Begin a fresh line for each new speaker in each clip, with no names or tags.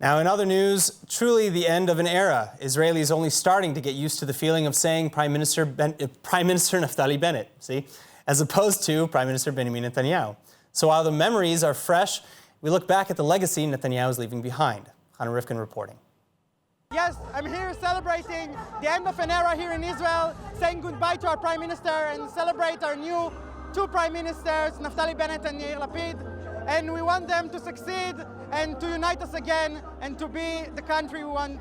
Now, in other news, truly the end of an era. Israelis only starting to get used to the feeling of saying Prime Minister Naftali Bennett, as opposed to Prime Minister Benjamin Netanyahu. So while the memories are fresh, we look back at the legacy Netanyahu is leaving behind. Hannah Rifkin reporting.
Yes, I'm here celebrating the end of an era here in Israel, saying goodbye to our Prime Minister and celebrate our new two Prime Ministers, Naftali Bennett and Yair Lapid. And we want them to succeed and to unite us again and to be the country we want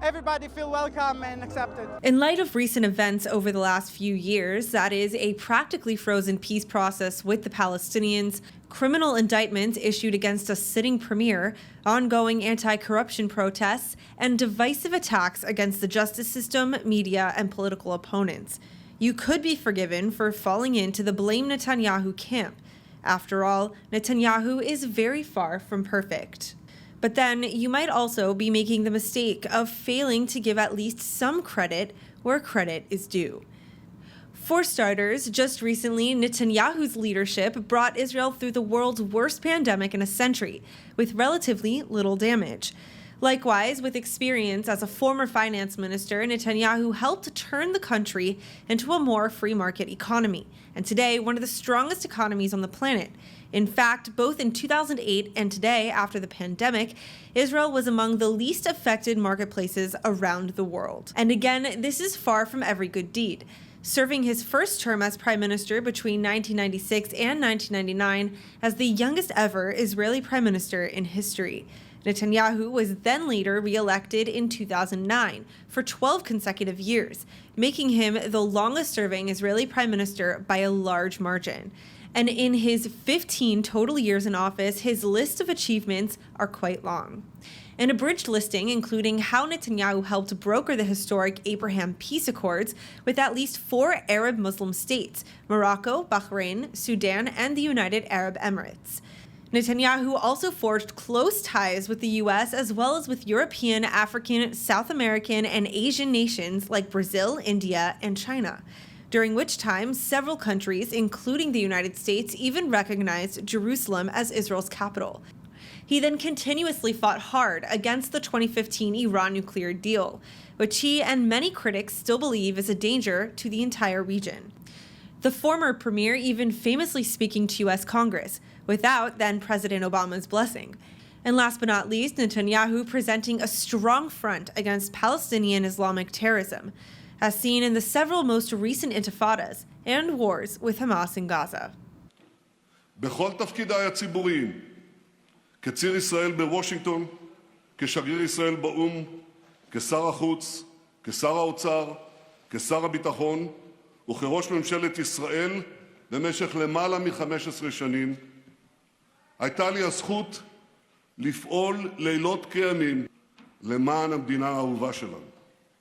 everybody feel welcome and accepted.
In light of recent events over the last few years, that is a practically frozen peace process with the Palestinians, criminal indictments issued against a sitting premier, ongoing anti-corruption protests, and divisive attacks against the justice system, media, and political opponents. You could be forgiven for falling into the blame Netanyahu camp. After all, Netanyahu is very far from perfect. But then you might also be making the mistake of failing to give at least some credit where credit is due. For starters, just recently, Netanyahu's leadership brought Israel through the world's worst pandemic in a century, with relatively little damage. Likewise, with experience as a former finance minister, Netanyahu helped turn the country into a more free market economy, and today one of the strongest economies on the planet. In fact, both in 2008 and today, after the pandemic, Israel was among the least affected marketplaces around the world. And again, this is far from every good deed. Serving his first term as prime minister between 1996 and 1999 as the youngest ever Israeli prime minister in history. Netanyahu was then later re-elected in 2009 for 12 consecutive years, making him the longest-serving Israeli prime minister by a large margin. And in his 15 total years in office, his list of achievements are quite long. An abridged listing including how Netanyahu helped broker the historic Abraham Peace Accords with at least 4 Arab Muslim states, Morocco, Bahrain, Sudan, and the United Arab Emirates. Netanyahu also forged close ties with the U.S. as well as with European, African, South American, and Asian nations like Brazil, India, and China, during which time several countries, including the United States, even recognized Jerusalem as Israel's capital. He then continuously fought hard against the 2015 Iran nuclear deal, which he and many critics still believe is a danger to the entire region. The former premier even famously speaking to U.S. Congress, without then-President Obama's blessing. And last but not least, Netanyahu presenting a strong front against Palestinian Islamic terrorism, as seen in the several most recent intifadas and wars with Hamas in Gaza.
בכל תפקידיי הציבוריים, כציר ישראל בוושינגטון, כשגריר ישראל באו"ם, כשר החוץ, כשר האוצר, כשר הביטחון, וכראש ממשלת ישראל במשך למעלה מ-15 שנים, הייתה לי הזכות לפעול לילות כימים למען המדינה האהובה שלנו.